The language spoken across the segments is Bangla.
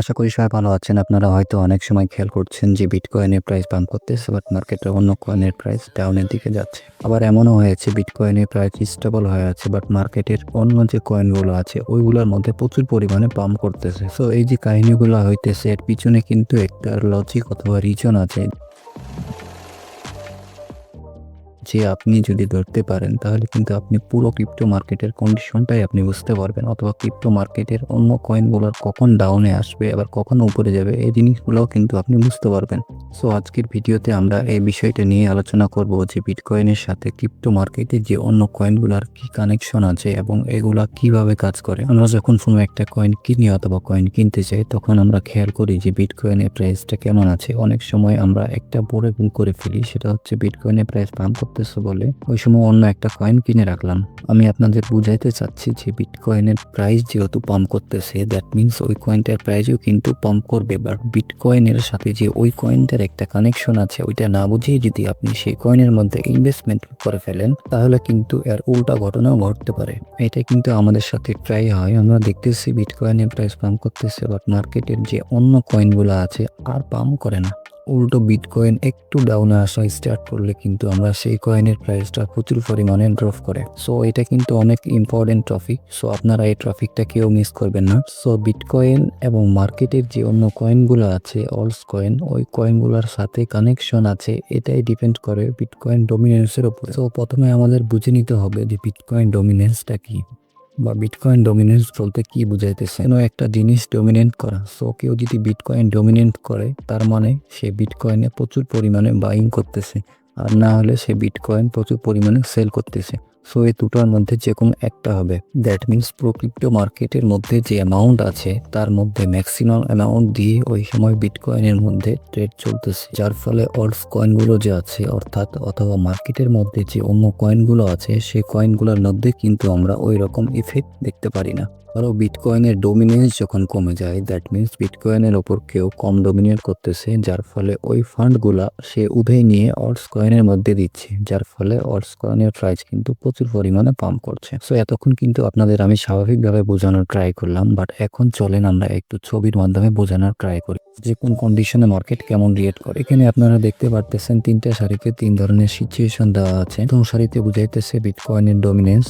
আশা করি সবাই ভালো আছেন। আপনারা হয়তো অনেক সময় খেয়াল করছেন যে বিটকয়েনের প্রাইস পাম্প করতেছে, বাট মার্কেটে অন্য কয়েনের প্রাইস ডাউনের দিকে যাচ্ছে। আবার এমনও হয়েছে বিটকয়েনের প্রাইস স্টেবল হয়ে আছে, বাট মার্কেটের অন্য যে কয়েনগুলো আছে ওইগুলোর মধ্যে প্রচুর পরিমাণে পাম্প করতেছে। সো এই যে কাহিনীগুলো হইতেছে এর পিছনে কিন্তু একটা লজিক অথবা রিজন আছে, যে আপনি যদি ধরতে পারেন তাহলে কিন্তু আপনি পুরো ক্রিপ্টো মার্কেটের কন্ডিশনটাই আপনি বুঝতে পারবেন, অথবা ক্রিপ্টো মার্কেটের অন্য কয়েনগুলোর কখন ডাউনে আসবে আবার কখন উপরে যাবে এই জিনিসগুলোও কিন্তু আপনি বুঝতে পারবেন। সো আজকের ভিডিওতে আমরা এই বিষয়টা নিয়ে আলোচনা করব যে বিটকয়েনের সাথে ক্রিপ্টো মার্কেটে যে অন্য কয়েনগুলোর কি কানেকশন আছে এবং এগুলা কিভাবে কাজ করে। আমরা যখন কোনো একটা কয়েন কিনি অথবা কয়েন কিনতে চাই তখন আমরা খেয়াল করি যে বিটকয়েনের প্রাইসটা কেমন আছে। অনেক সময় আমরা একটা বড় ভুল করে ফেলি, সেটা হচ্ছে বিটকয়েনের প্রাইস পাম্প করতেছে বলে ওই সময় অন্য একটা কয়েন কিনে রাখলাম। আমি আপনাদের বুঝাইতে চাচ্ছি যে বিটকয়েনের প্রাইস যেহেতু পাম্প করতেছে, দ্যাট মিনস ওই কয়েনটার প্রাইসও কিন্তু পাম্প করবে। বাট বিটকয়েনের সাথে যে ওই কয়েনটার একটা কানেকশন আছে ওইটা না বুঝিয়ে যদি আপনি সেই কয়েনের মধ্যে ইনভেস্টমেন্ট করে ফেলেন তাহলে কিন্তু এর উল্টা ঘটনাও ঘটতে পারে। এটা কিন্তু আমাদের সাথে প্রায় হয়। আমরা দেখতেছি বিটকয়েনের প্রাইস পাম্প করতেছে, বাট মার্কেটের যে অন্য কয়েনগুলো আছে আর পাম্প করে না। উল্টো বিটকয়েন একটু ডাউনে আসা স্টার্ট করলে কিন্তু আমরা সেই কয়েনের প্রাইসটা প্রচুর পরিমাণে ড্রপ করে। সো এটা কিন্তু অনেক ইম্পর্টেন্ট টপিক। সো আপনারা এই টপিকটা কেউ মিস করবেন না। সো বিটকয়েন এবং মার্কেটের যে অন্য কয়েনগুলো আছে অলস কয়েন, ওই কয়েনগুলোর সাথে কানেকশন আছে, এটাই ডিপেন্ড করে বিটকয়েন ডমিনেন্সের উপরে। সো প্রথমে আমাদের বুঝে নিতে হবে যে বিটকয়েন ডমিনেন্সটা কি, বা বিটকয়েন ডমিনেন্স বলতে কি বুঝাইতেছে। কোনো একটা জিনিস ডমিনেন্ট করা। সো কেউ যদি বিটকয়েন ডমিনেন্ট করে তার মানে সে বিটকয়েনে প্রচুর পরিমাণে বাইং করতেছে, আর না হলে সে বিটকয়েন প্রচুর পরিমাণে সেল করতেছে। সো এই দুটোর মধ্যে যে কোনো একটা হবে। দ্যাট মিনস প্রকৃত মার্কেটের মধ্যে যে অ্যামাউন্ট আছে তার মধ্যে ম্যাক্সিমাম অ্যামাউন্ট দিয়ে ওই সময় বিটকয়েনের মধ্যে ট্রেড চলতেছে, যার ফলে অল্স কয়েনগুলো যে আছে অর্থাৎ অথবা মার্কেটের মধ্যে যে অন্য কয়েনগুলো আছে সেই কয়েনগুলোর মধ্যে কিন্তু আমরা ওই রকম ইফেক্ট দেখতে পারি না। আরও বিটকয়েনের ডমিনেন্স যখন কমে যায়, দ্যাট মিনস বিটকয়েনের ওপর কেউ কম ডমিনেট করতেছে, যার ফলে ওই ফান্ডগুলা সে উভয় নিয়ে অল্টস কয়েনের মধ্যে দিচ্ছে, যার ফলে অল্টস কয়েনের প্রাইস কিন্তু প্রচুর পরিমাণে পাম্প করছে। সো এতক্ষণ কিন্তু আপনাদের আমি স্বাভাবিকভাবে বোঝানোর ট্রাই করলাম, বাট এখন চলেন আমরা একটু ছবির মাধ্যমে বোঝানোর ট্রাই করি যে কোন কন্ডিশনে মার্কেট কেমন রিয়েক্ট করে। এখানে আপনারা দেখতে পারতেছেন তিনটা সারিতে তিন ধরনের সিচুয়েশন দেওয়া আছে। প্রথম সারিতে বুঝাইতেছে বিটকয়েনের ডমিনেন্স,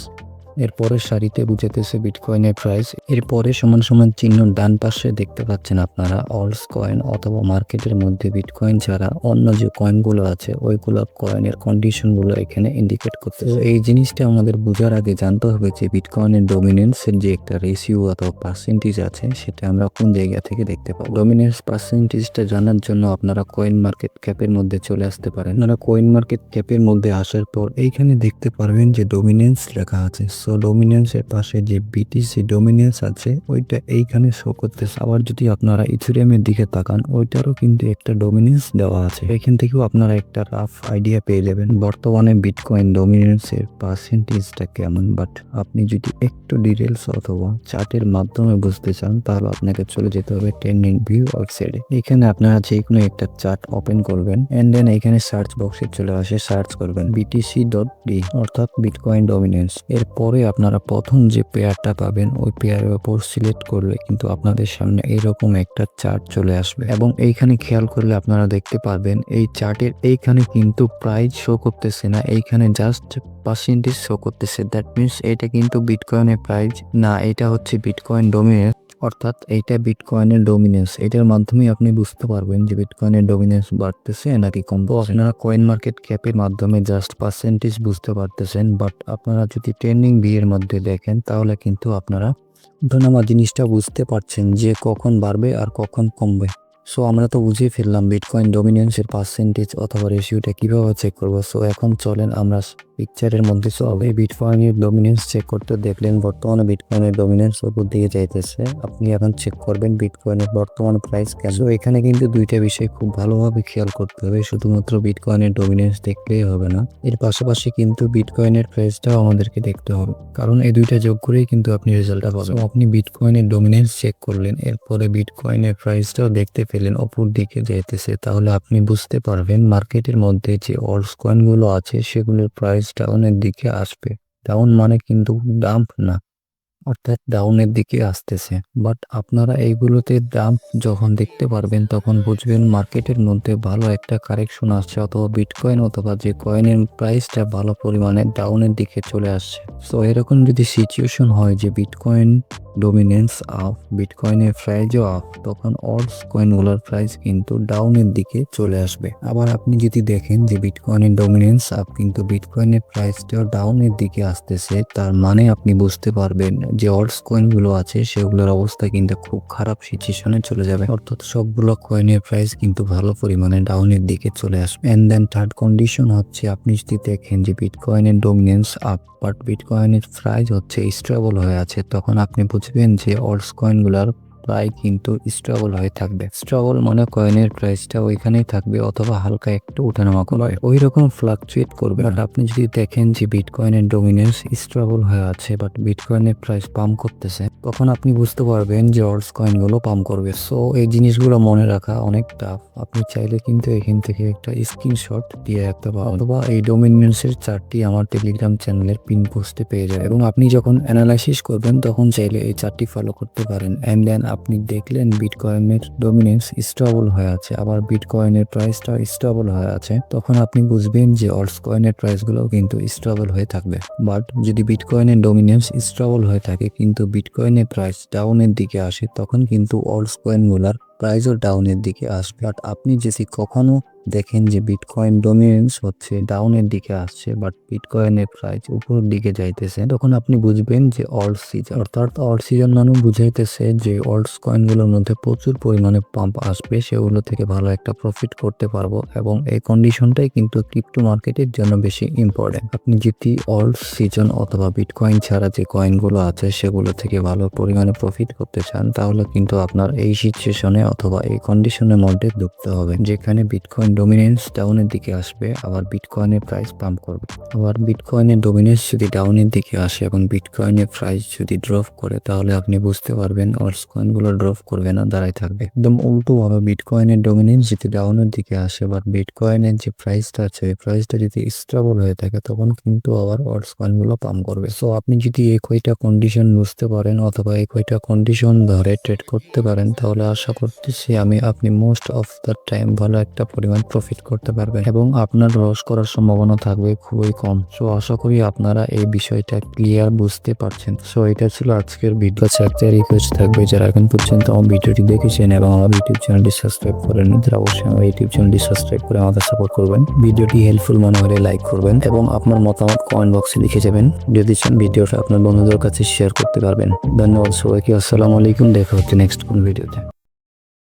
এর পরের সারিতে বুঝাইতেছে বিটকয়েনের প্রাইস, এরপরে সমান সমান চিহ্ন ডান পাশে দেখতে পাচ্ছেন আপনারা অলস কয়েন অথবা মার্কেটের মধ্যে বিটকয়েন ছাড়া অন্য যে কয়েনগুলো আছে ওইগুলো কয়েনের কন্ডিশনগুলো এখানে ইন্ডিকেট করতে। এই জিনিসটা আমাদের বোঝার আগে জানতে হবে যে বিটকয়েনের ডমিনেন্সের যে একটা রেশিও অথবা পার্সেন্টেজ আছে সেটা আমরা কোন জায়গা থেকে দেখতে পাবো। ডমিনেন্স পার্সেন্টেজটা জানার জন্য আপনারা কয়েন মার্কেট ক্যাপের মধ্যে চলে আসতে পারেন। আপনারা কয়েন মার্কেট ক্যাপের মধ্যে আসার পর এইখানে দেখতে পারবেন যে ডমিনেন্স লেখা আছে। সো ডমিনেন্সের পাশে যে বিটিসি ডমিনেন্স আছে ওইটা এইখানে শো করতেছে। আবার যদি আপনারা ইথেরিয়ামের দিকে তাকান ওইটারও কিন্তু একটা ডমিনেন্স দেওয়া আছে। এখান থেকেও আপনারা একটা রাফ আইডিয়া পেয়ে যাবেন বর্তমানে বিটকয়েন ডমিনেন্সের পার্সেন্টেজটা কেমন। বাট আপনি যদি একটু ডিটেলস অথবা চার্টের মাধ্যমে বুঝতে চান তাহলে আপনাকে চলে যেতে হবে ট্রেন্ডিং ভিউ ওয়েবসাইটে। এখানে আপনারা যে কোনো একটা চার্ট ওপেন করবেন এন্ড দেন এখানে সার্চ বক্সে চলে আসে সার্চ করবেন BTC.D অর্থাৎ বিটকয়েন ডমিনেন্স। এরপরে আপনারা প্রথম যে পেয়ারটা পাবেন ওই পেয়ারের উপর সিলেক্ট করলে কিন্তু আপনাদের সামনে এইরকম একটা চার্ট চলে আসবে, এবং এইখানে খেয়াল করলে আপনারা দেখতে পারবেন এই চার্টের এইখানে কিন্তু প্রাইস শো করতেছে না, এইখানে জাস্ট পার্সেন্টেজ শো করতেছে। দ্যাট মিনস এটা কিন্তু বিটকয়েনের প্রাইস না, এটা হচ্ছে বিটকয়েন ডমিনেন্স, অর্থাৎ এইটা বিটকয়েনের ডমিনেন্স। এটার মাধ্যমে আপনি বুঝতে পারবেন যে বিটকয়েনের ডমিনেন্স বাড়তেছে নাকি কমতেছে। আপনারা কয়েন মার্কেট ক্যাপের মাধ্যমে জাস্ট পার্সেন্টেজ বুঝতে পারতেছেন, বাট আপনারা যদি ট্রেন্ডিং ভিউয়ের মধ্যে দেখেন তাহলে কিন্তু আপনারা আমার জিনিসটা বুঝতে পারছেন যে কখন বাড়বে আর কখন কমবে। সো আমরা তো বুঝেই ফেললাম বিটকয়েন ডমিনেন্সের পার্সেন্টেজ অথবা রেশিওটা কিভাবে চেক করবো। সো এখন চলেন আমরা পিকচারের মধ্যে সবে বিটকয়েনের ডমিনেন্স চেক করতে দেখলেন বর্তমানে বিটকয়েনের ডমিনেন্স উপর দিকে যাইতেছে। আপনি এখন চেক করবেন বিটকয়েনের বর্তমান প্রাইস কেন। সো এখানে কিন্তু দুইটা বিষয় খুব ভালোভাবে খেয়াল করতে হবে, শুধুমাত্র বিটকয়েনের ডমিনেন্স দেখলেই হবে না, এর পাশাপাশি কিন্তু বিটকয়েনের প্রাইসটাও আমাদেরকে দেখতে হবে, কারণ এই দুইটা যোগ করেই কিন্তু আপনি রেজাল্টটা পাবেন। আপনি বিটকয়েনের ডমিনেন্স চেক করলেন, এরপরে বিটকয়েনের প্রাইসটাও দেখতে পেলেন ওপর দিকে যাইতেছে, তাহলে আপনি বুঝতে পারবেন মার্কেটের মধ্যে যে অলস কয়েনগুলো আছে সেগুলোর প্রাইস ডাউনের দিকে আসবে। ডাউন মানে কিন্তু ডাম্প না, অর্থাৎ ডাউনের দিকে আসতেছে। বাট আপনারা এইগুলোতে দাম যখন দেখতে পারবেন তখন বুঝবেন মার্কেটের মধ্যে ভালো একটা কারেকশন আসছে, অথবা বিটকয়েন অথবা যে কয়েনের প্রাইসটা ভালো পরিমাণে ডাউনের দিকে চলে আসছে। সো এরকম যদি সিচুয়েশন হয় যে বিটকয়েন ডমিনেন্স আপ, বিটকয়েনের প্রাইজও আপ, তখন অল্টস কয়েনগুলোর প্রাইস কিন্তু ডাউনের দিকে চলে আসবে। আবার আপনি যদি দেখেন যে বিটকয়েনের ডমিনেন্স আপ কিন্তু বিটকয়েনের প্রাইসটাও ডাউনের দিকে আসতেছে, তার মানে আপনি বুঝতে পারবেন যে অল্টস কয়েনগুলো আছে সেগুলোর অবস্থা কিন্তু খুব খারাপ সিচুয়েশনে চলে যাবে, অর্থাৎ সবগুলো কয়েনের প্রাইস কিন্তু ভালো পরিমাণে ডাউনের দিকে চলে আসবে। এন্ড দেন থার্ড কন্ডিশন হচ্ছে আপনি যদি দেখেন যে বিটকয়েনের ডমিনেন্স আপ বাট বিটকয়েনের প্রাইস হচ্ছে স্টেবল হয়ে আছে, তখন আপনি বুঝবেন যে অল্টস কয়েনগুলোর প্রায় কিন্তু স্টেবল হয়ে থাকবে। স্টেবল মানে কয়েনের প্রাইসটা ওইখানেই থাকবে অথবা হালকা একটু ওঠানামা করবে, ওই রকম ফ্লাকচুয়েট করবে। বাট আপনি যদি দেখেন যে বিটকয়েনের ডমিনেন্স স্টেবল হয়ে আছে বাট বিটকয়েনের প্রাইস পাম্প করতেছে, তখন আপনি বুঝতে পারবেন যে অল্টস কয়েনগুলো পাম্প করবে। সো এই জিনিসগুলো মনে রাখা অনেক টাফ। আপনি চাইলে কিন্তু এখান থেকে একটা স্ক্রিনশট দিয়ে রাখতে পারেন, অথবা এই ডমিনেন্সের চার্টটি আমার টেলিগ্রাম চ্যানেলের পিন পোস্টে পেয়ে যাবেন, এবং আপনি যখন অ্যানালাইসিস করবেন তখন চাইলে এই চার্টটি ফলো করতে পারেন। এন্ড দেন আপনি দেখলেন বিটকয়েনের ডমিনেন্স স্টেবল হয়ে আছে, আবার বিটকয়েনের প্রাইসটা স্টেবল হয়ে আছে, তখন আপনি বুঝবেন যে অল্টস কয়েনের প্রাইসগুলো কিন্তু স্টেবল হয়ে থাকবে। বাট যদি বিটকয়েনের ডমিনেন্স স্টেবল হয়ে থাকে কিন্তু বিটকয়েনের প্রাইস ডাউনের দিকে আসে, তখন কিন্তু অল্টস কয়েনগুলোর প্রাইসও ডাউনের দিকে আসবে। বাট আপনি যদি কখনো দেখেন যে বিটকয়েন ডমিনেন্স হচ্ছে ডাউনের দিকে আসছে বাট বিটকয়েনের প্রাইস উপরের দিকে যাইতেছে, তখন আপনি বুঝবেন যে অল্ট সিজন, অর্থাৎ অল্ট সিজন মানে বুঝাইতেছে যে অল্টস কয়েনগুলোর মধ্যে প্রচুর পরিমাণে পাম্প আসবে, সেগুলো থেকে ভালো একটা প্রফিট করতে পারবো। এবং এই কন্ডিশনটাই কিন্তু ক্রিপ্টো মার্কেটের জন্য বেশি ইম্পর্টেন্ট। আপনি যদি অল্ট সিজন অথবা বিটকয়েন ছাড়া যে কয়েনগুলো আছে সেগুলো থেকে ভালো পরিমাণে প্রফিট করতে চান, তাহলে কিন্তু আপনার এই সিচুয়েশনে অথবা এই কন্ডিশনের মধ্যে ঢুকতে হবে যেখানে বিটকয়েন ডমিনেন্স ডাউনের দিকে আসবে আবার বিটকয়েনের প্রাইস পাম্প করবে। আবার বিটকয়েনের ডমিনেন্স যদি ডাউনের দিকে আসে এবং বিটকয়েনের প্রাইস যদি ড্রপ করে, তাহলে আপনি বুঝতে পারবেন অল্টস কয়েনগুলো ড্রপ করবে না, দাঁড়ায় থাকবে। একদম উল্টো ভাবে বিটকয়েনের ডমিনেন্স যদি ডাউনের দিকে আসে বাট বিটকয়েনের যে প্রাইসটা আছে এই প্রাইসটা যদি স্টেবল হয়ে থাকে, তখন কিন্তু আবার অল্টস কয়েনগুলো পাম্প করবে। সো আপনি যদি এই কয়টা কন্ডিশন বুঝতে পারেন অথবা এই কয়টা কন্ডিশন ধরে ট্রেড করতে পারেন, তাহলে আশা করতেছি আপনি মোস্ট অফ দ্য টাইম ভালো একটা পরিমাণ প্রফিট করতে পারবেন এবং আপনার লস করার সম্ভাবনা থাকবে খুবই কম। সো আশা করি আপনারা এই বিষয়টা ক্লিয়ার বুঝতে পারছেন। সো এটা ছিল আজকের ভিডিও। একটা রিকোয়েস্ট থাকবে, যারা এখন পর্যন্ত আমার ভিডিওটি দেখেছেন এবং আমার ইউটিউব চ্যানেলটি সাবস্ক্রাইব করেন, তারা অবশ্যই আমার ইউটিউব চ্যানেলটি সাবস্ক্রাইব করে আমাদের সাপোর্ট করবেন। ভিডিওটি হেল্পফুল মনে হলে লাইক করবেন এবং আপনার মতামত কমেন্ট বক্সে লিখে যাবেন। যদি চান ভিডিওটা আপনার বন্ধুদের কাছে শেয়ার করতে পারবেন। ধন্যবাদ সবাইকে। আসসালামু আলাইকুম। দেখা হচ্ছে নেক্সট কোন ভিডিওতে।